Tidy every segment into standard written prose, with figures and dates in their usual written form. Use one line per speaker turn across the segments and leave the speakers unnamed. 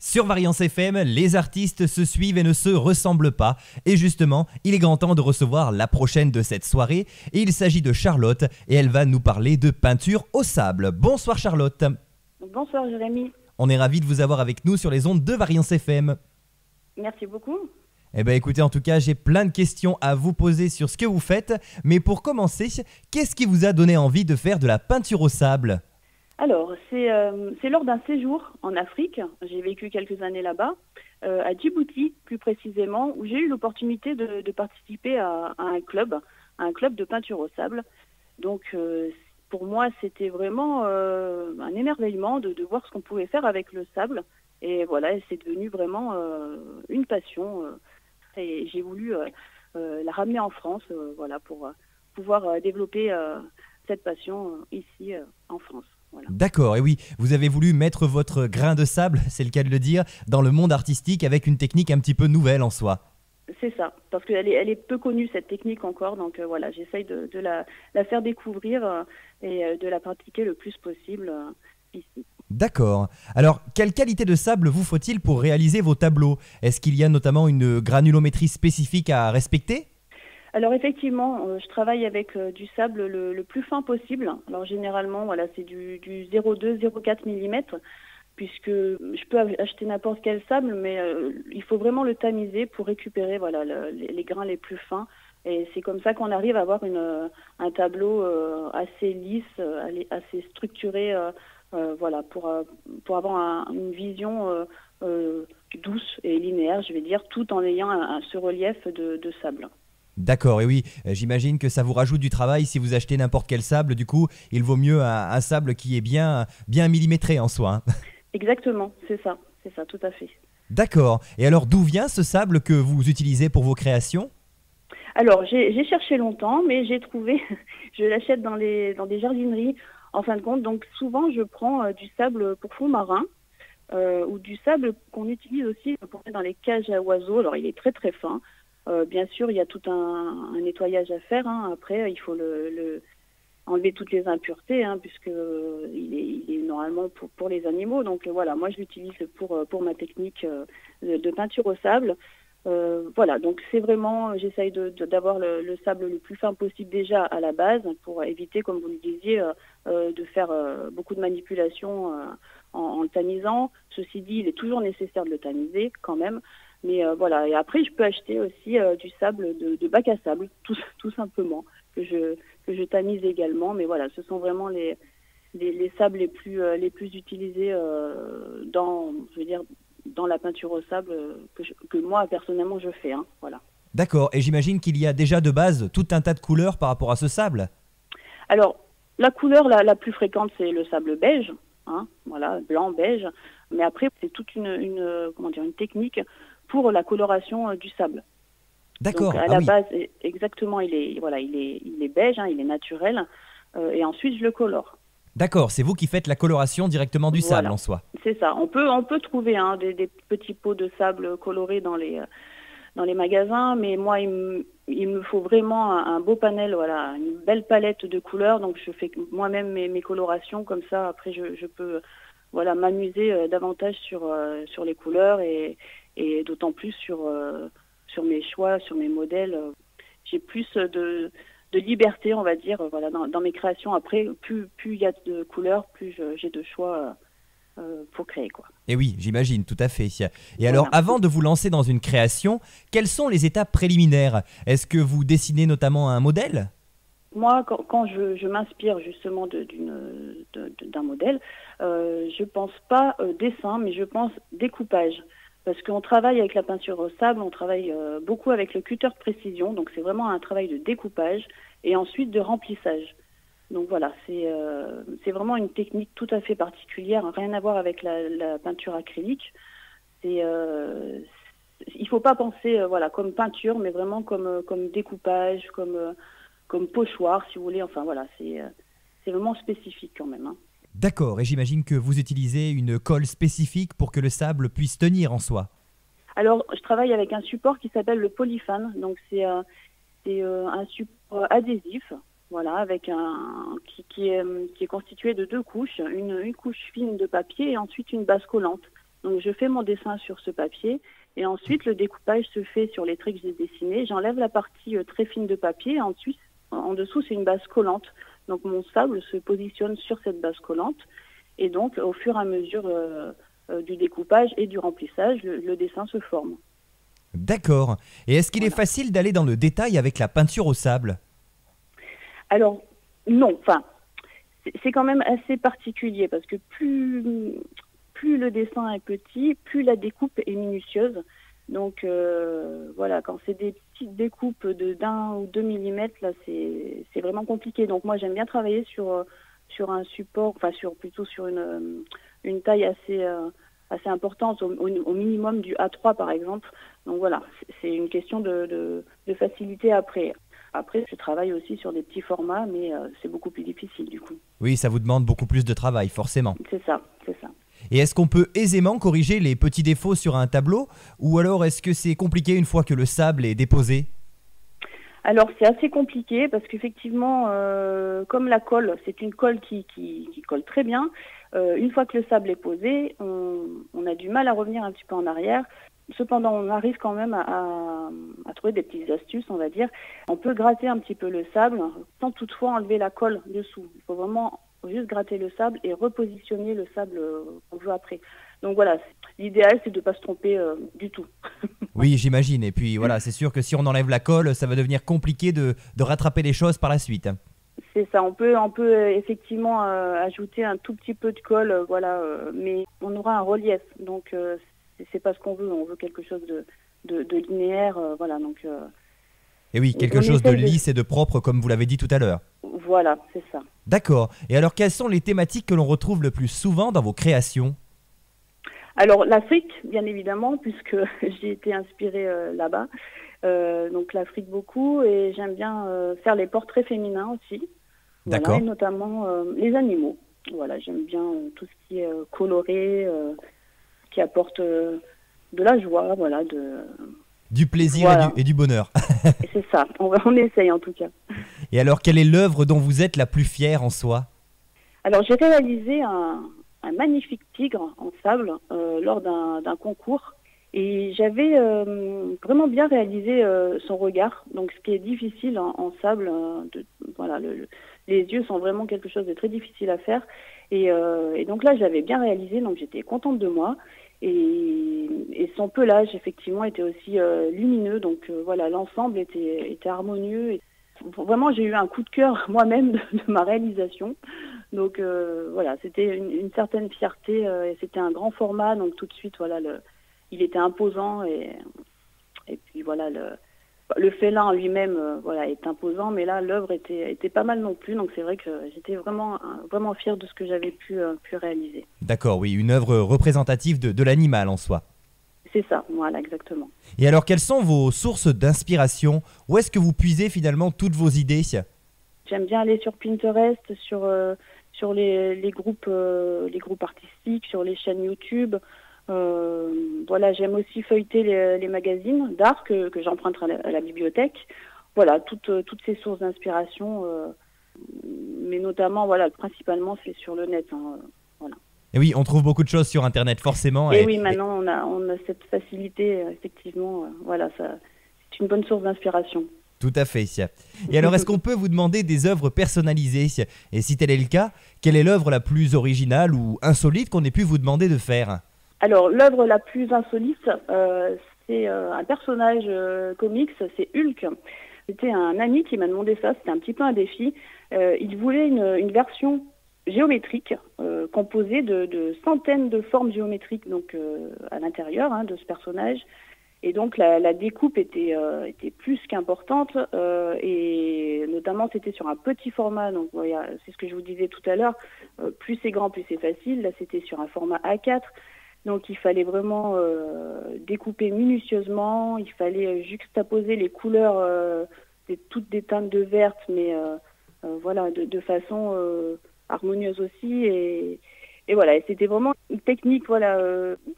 Sur Variance FM, les artistes se suivent et ne se ressemblent pas. Et justement, il est grand temps de recevoir la prochaine de cette soirée. Et il s'agit de Charlotte et elle va nous parler de peinture au sable. Bonsoir Charlotte.
Bonsoir Jérémy.
On est ravis de vous avoir avec nous sur les ondes de Variance FM.
Merci beaucoup.
Eh bien écoutez, en tout cas, j'ai plein de questions à vous poser sur ce que vous faites. Mais pour commencer, qu'est-ce qui vous a donné envie de faire de la peinture au sable ?
Alors, c'est lors d'un séjour en Afrique, j'ai vécu quelques années là-bas, à Djibouti plus précisément, où j'ai eu l'opportunité de participer à un club de peinture au sable. Donc, pour moi, c'était vraiment un émerveillement de voir ce qu'on pouvait faire avec le sable. Et voilà, c'est devenu vraiment une passion. Et j'ai voulu la ramener en France, voilà, pour pouvoir développer cette passion ici en France. Voilà.
D'accord, et oui, vous avez voulu mettre votre grain de sable, c'est le cas de le dire, dans le monde artistique avec une technique un petit peu nouvelle en soi.
C'est ça, parce qu'elle est peu connue cette technique encore, donc voilà, j'essaye de la faire découvrir et de la pratiquer le plus possible ici.
D'accord. Alors, quelle qualité de sable vous faut-il pour réaliser vos tableaux ? Est-ce qu'il y a notamment une granulométrie spécifique à respecter ?
Alors effectivement, je travaille avec du sable le plus fin possible. Alors généralement, voilà, c'est du 0,2-0,4 mm, puisque je peux acheter n'importe quel sable, mais il faut vraiment le tamiser pour récupérer voilà, les grains les plus fins. Et c'est comme ça qu'on arrive à avoir un tableau assez lisse, assez structuré, voilà, pour avoir une vision douce et linéaire, je vais dire, tout en ayant ce relief de sable.
D'accord, et oui, j'imagine que ça vous rajoute du travail si vous achetez n'importe quel sable. Du coup, il vaut mieux un sable qui est bien millimétré en soi.
Exactement, c'est ça, tout à fait.
D'accord. Et alors, d'où vient ce sable que vous utilisez pour vos créations ?
Alors, j'ai cherché longtemps, mais j'ai trouvé, je l'achète dans des jardineries, en fin de compte. Donc, souvent, je prends du sable pour fond marin ou du sable qu'on utilise aussi pour mettre dans les cages à oiseaux. Alors, il est très, très fin. Bien sûr, il y a tout un nettoyage à faire. Hein. Après, il faut enlever toutes les impuretés, hein, puisque il est normalement pour les animaux. Donc voilà, moi je l'utilise pour ma technique de peinture au sable. Voilà, donc c'est vraiment, j'essaye d'avoir le sable le plus fin possible déjà à la base, pour éviter, comme vous le disiez, de faire beaucoup de manipulations en le tamisant. Ceci dit, il est toujours nécessaire de le tamiser quand même. Mais voilà, et après je peux acheter aussi du sable de bac à sable, tout simplement, que je tamise également. Mais voilà, ce sont vraiment les sables les plus utilisés je veux dire, dans la peinture au sable que moi personnellement je fais. Hein, voilà.
D'accord, et j'imagine qu'il y a déjà de base tout un tas de couleurs par rapport à ce sable.
Alors, la couleur la plus fréquente, c'est le sable beige, hein, voilà, blanc, beige. Mais après, c'est toute une technique pour la coloration du sable.
D'accord.
Donc à la base, exactement, il est beige, hein, il est naturel, et ensuite je le colore.
D'accord, c'est vous qui faites la coloration directement du sable en soi.
C'est ça. On peut trouver des petits pots de sable colorés dans les magasins, mais moi il me faut vraiment un beau panel, voilà, une belle palette de couleurs. Donc je fais moi-même mes colorations, comme ça après je peux voilà m'amuser davantage sur les couleurs et d'autant plus sur mes choix, sur mes modèles. J'ai plus de liberté, on va dire, voilà, dans mes créations. Après, plus il y a de couleurs, plus j'ai de choix pour créer, quoi.
Et oui, j'imagine, tout à fait. Et alors, avant de vous lancer dans une création, quelles sont les étapes préliminaires ? Est-ce que vous dessinez notamment un modèle ?
Moi, quand je m'inspire justement d'un modèle, je pense pas dessin, mais je pense découpage. Parce qu'on travaille avec la peinture au sable, on travaille beaucoup avec le cutter de précision, donc c'est vraiment un travail de découpage et ensuite de remplissage. Donc voilà, c'est vraiment une technique tout à fait particulière, rien à voir avec la peinture acrylique. Il faut pas penser voilà comme peinture, mais vraiment comme découpage, comme pochoir, si vous voulez. Enfin voilà, c'est vraiment spécifique quand même. Hein.
D'accord, et j'imagine que vous utilisez une colle spécifique pour que le sable puisse tenir en soi.
Alors, je travaille avec un support qui s'appelle le Polyfan. Donc, c'est un support adhésif, voilà, avec qui est constitué de deux couches, une couche fine de papier et ensuite une base collante. Donc je fais mon dessin sur ce papier et ensuite le découpage se fait sur les traits que j'ai dessinés. J'enlève la partie très fine de papier et ensuite en dessous c'est une base collante. Donc mon sable se positionne sur cette base collante et donc au fur et à mesure du découpage et du remplissage, le dessin se forme.
D'accord. Et est-ce qu'il est facile d'aller dans le détail avec la peinture au sable?
Alors non, enfin c'est quand même assez particulier parce que plus le dessin est petit, plus la découpe est minutieuse. Donc voilà, quand c'est des petites découpes d'1 ou 2 millimètres, là c'est vraiment compliqué. Donc moi j'aime bien travailler sur un support, enfin plutôt sur une taille assez importante, au minimum du A3 par exemple. Donc voilà, c'est une question de facilité après. Après, je travaille aussi sur des petits formats, mais c'est beaucoup plus difficile du coup.
Oui, ça vous demande beaucoup plus de travail, forcément.
C'est ça, c'est ça.
Et est-ce qu'on peut aisément corriger les petits défauts sur un tableau? Ou alors est-ce que c'est compliqué une fois que le sable est déposé?
Alors c'est assez compliqué parce qu'effectivement, comme la colle, c'est une colle qui colle très bien. Une fois que le sable est posé, on a du mal à revenir un petit peu en arrière. Cependant, on arrive quand même à trouver des petites astuces, on va dire. On peut gratter un petit peu le sable sans toutefois enlever la colle dessous. Il faut vraiment juste gratter le sable et repositionner le sable qu'on veut après. Donc voilà, l'idéal c'est de ne pas se tromper du tout.
Oui, j'imagine. Et puis voilà, c'est sûr que si on enlève la colle, ça va devenir compliqué de rattraper les choses par la suite.
C'est ça, on peut effectivement ajouter un tout petit peu de colle, voilà, mais on aura un relief. Donc c'est pas ce qu'on veut, on veut quelque chose de linéaire, voilà. Donc
Et oui, quelque chose de lisse et de propre, comme vous l'avez dit tout à l'heure.
Voilà, c'est ça.
D'accord. Et alors, quelles sont les thématiques que l'on retrouve le plus souvent dans vos créations?
Alors l'Afrique, bien évidemment, puisque j'ai été inspirée là-bas. Donc l'Afrique beaucoup, et j'aime bien faire les portraits féminins aussi. Voilà,
D'accord.
et notamment les animaux. Voilà, j'aime bien tout ce qui est coloré, qui apporte de la joie, voilà,
Du plaisir
voilà.
et du bonheur.
Et c'est ça, on essaye en tout cas.
Et alors, quelle est l'œuvre dont vous êtes la plus fière en soi?
Alors j'ai réalisé un magnifique tigre en sable lors d'un concours. Et j'avais vraiment bien réalisé son regard. Donc ce qui est difficile en sable, voilà, les yeux sont vraiment quelque chose de très difficile à faire. Et donc là, j'avais bien réalisé, donc j'étais contente de moi. Et son pelage, effectivement, était aussi lumineux. Donc voilà, l'ensemble était harmonieux. Et vraiment, j'ai eu un coup de cœur moi-même de ma réalisation. Donc voilà, c'était une certaine fierté. Et c'était un grand format, donc tout de suite, voilà, il était imposant. Et puis voilà, le félin en lui-même voilà, est imposant, mais là l'œuvre était pas mal non plus, donc c'est vrai que j'étais vraiment fière de ce que j'avais pu réaliser.
D'accord, oui, une œuvre représentative de l'animal en soi.
C'est ça, voilà, exactement.
Et alors, quelles sont vos sources d'inspiration? Où est-ce que vous puisez finalement toutes vos idées?
J'aime bien aller sur Pinterest, sur les groupes artistiques, sur les chaînes YouTube. Voilà, j'aime aussi feuilleter les magazines d'art que j'emprunte à la bibliothèque. Voilà, toutes ces sources d'inspiration, mais notamment, voilà, principalement c'est sur le net. Voilà.
Et oui, on trouve beaucoup de choses sur Internet, forcément.
Et oui, maintenant on a cette facilité, effectivement. Voilà, c'est une bonne source d'inspiration.
Tout à fait. Et alors, est-ce qu'on peut vous demander des œuvres personnalisées? Et si tel est le cas, quelle est l'œuvre la plus originale ou insolite qu'on ait pu vous demander de faire?
Alors, l'œuvre la plus insolite, c'est un personnage comics, c'est Hulk. C'était un ami qui m'a demandé ça, c'était un petit peu un défi. Il voulait une version géométrique composée de centaines de formes géométriques donc, à l'intérieur de ce personnage. Et donc la découpe était plus qu'importante et notamment c'était sur un petit format. Donc voilà, c'est ce que je vous disais tout à l'heure, plus c'est grand, plus c'est facile. Là c'était sur un format A4. Donc il fallait vraiment découper minutieusement, il fallait juxtaposer les couleurs, toutes des teintes de verte, mais voilà, de façon harmonieuse aussi. Et voilà, et c'était vraiment une technique voilà,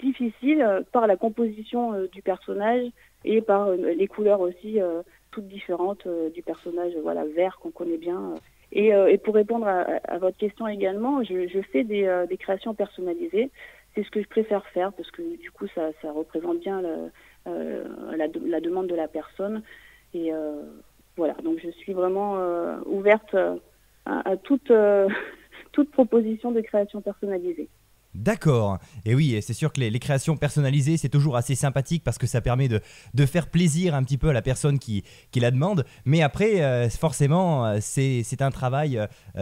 difficile par la composition du personnage et par les couleurs aussi toutes différentes du personnage voilà, vert qu'on connaît bien. Et pour répondre à votre question également, je fais des créations personnalisées. c'est ce que je préfère faire parce que du coup ça représente bien la demande de la personne et voilà, donc je suis vraiment ouverte à toute toute proposition de création personnalisée.
D'accord. Et oui, et c'est sûr que les créations personnalisées, c'est toujours assez sympathique parce que ça permet de faire plaisir un petit peu à la personne qui la demande. Mais après, forcément, c'est un travail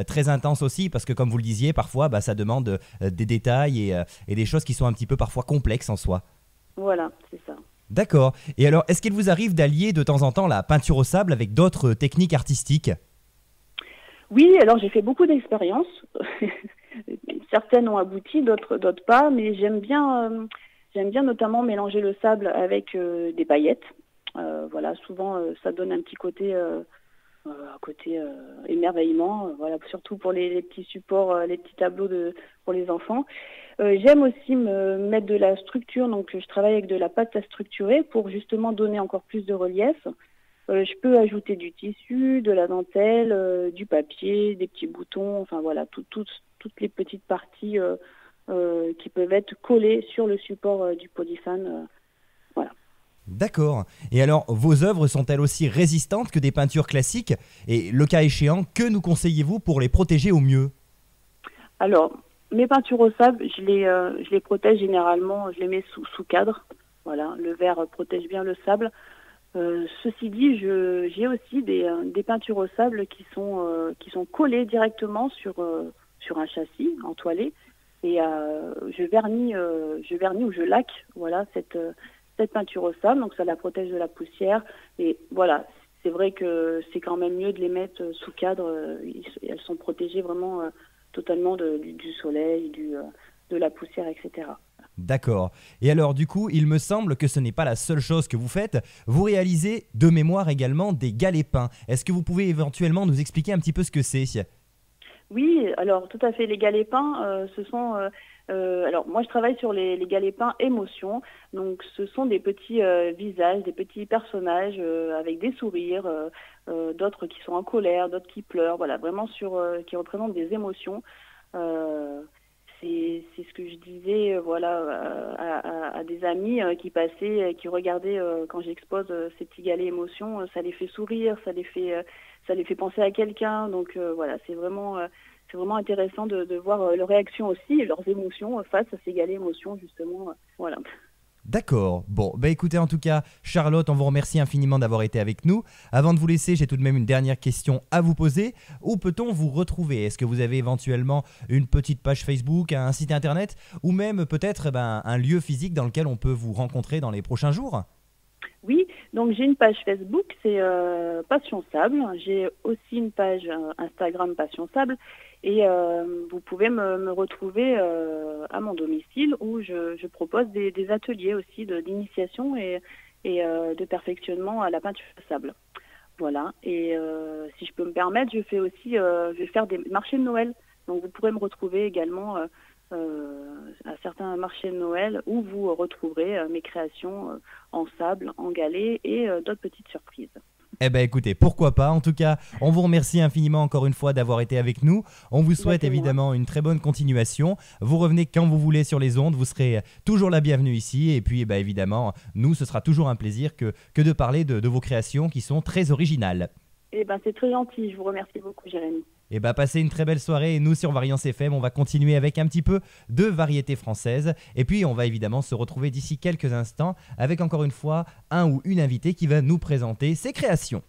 très intense aussi parce que, comme vous le disiez, parfois, bah, ça demande des détails et des choses qui sont un petit peu parfois complexes en soi.
Voilà, c'est ça.
D'accord. Et alors, est-ce qu'il vous arrive d'allier de temps en temps la peinture au sable avec d'autres techniques artistiques?
Oui, alors j'ai fait beaucoup d'expériences. Certaines ont abouti, d'autres pas, mais j'aime bien notamment mélanger le sable avec des paillettes. Voilà, souvent ça donne un petit côté émerveillement. Voilà, surtout pour les petits supports, les petits tableaux pour les enfants. J'aime aussi me mettre de la structure, donc je travaille avec de la pâte à structurer pour justement donner encore plus de relief. Je peux ajouter du tissu, de la dentelle, du papier, des petits boutons, enfin voilà, toutes les petites parties qui peuvent être collées sur le support du Polyfan. Voilà.
D'accord. Et alors, vos œuvres sont-elles aussi résistantes que des peintures classiques? Et le cas échéant, que nous conseillez-vous pour les protéger au mieux?
Alors, mes peintures au sable, je les protège généralement, je les mets sous cadre. Voilà, le verre protège bien le sable. Ceci dit, j'ai aussi des peintures au sable qui sont collées directement sur un châssis entoilé et je vernis ou je laque voilà cette peinture au sable, donc ça la protège de la poussière et voilà, c'est vrai que c'est quand même mieux de les mettre sous cadre, elles sont protégées vraiment totalement du soleil, de la poussière, etc.
D'accord. Et alors, du coup, il me semble que ce n'est pas la seule chose que vous faites. Vous réalisez de mémoire également des galets peints. Est-ce que vous pouvez éventuellement nous expliquer un petit peu ce que c'est?
Oui, alors tout à fait. Les galets peints, ce sont... alors moi, je travaille sur les galets peints émotions. Donc, ce sont des petits visages, des petits personnages avec des sourires, d'autres qui sont en colère, d'autres qui pleurent. Voilà, vraiment qui représentent des émotions. C'est ce que je disais voilà, à des amis qui passaient, qui regardaient quand j'expose ces petits galets émotions. Ça les fait sourire, ça les fait penser à quelqu'un. Donc voilà, c'est vraiment intéressant de voir leurs réactions aussi et leurs émotions face à ces galets émotions, justement. Voilà.
D'accord. Bon, bah écoutez, en tout cas, Charlotte, on vous remercie infiniment d'avoir été avec nous. Avant de vous laisser, j'ai tout de même une dernière question à vous poser. Où peut-on vous retrouver? Est-ce que vous avez éventuellement une petite page Facebook, un site internet ou même peut-être un lieu physique dans lequel on peut vous rencontrer dans les prochains jours?
Oui, donc j'ai une page Facebook, c'est Passion Sable. J'ai aussi une page Instagram Passion Sable. Et vous pouvez me retrouver à mon domicile où je propose des ateliers aussi d'initiation et de perfectionnement à la peinture à sable. Voilà. Et si je peux me permettre, je vais faire des marchés de Noël. Donc vous pourrez me retrouver également à certains marchés de Noël où vous retrouverez mes créations en sable, en galets et d'autres petites surprises.
Eh bien écoutez, pourquoi pas. En tout cas, on vous remercie infiniment encore une fois d'avoir été avec nous. On vous souhaite évidemment une très bonne continuation. Vous revenez quand vous voulez sur les ondes, vous serez toujours la bienvenue ici. Et puis évidemment, nous, ce sera toujours un plaisir que de parler de vos créations qui sont très originales.
Eh ben, c'est très gentil, je vous remercie beaucoup, Jérémy.
Et passez une très belle soirée et nous sur Variance FM, on va continuer avec un petit peu de variété française et puis on va évidemment se retrouver d'ici quelques instants avec encore une fois un ou une invitée qui va nous présenter ses créations.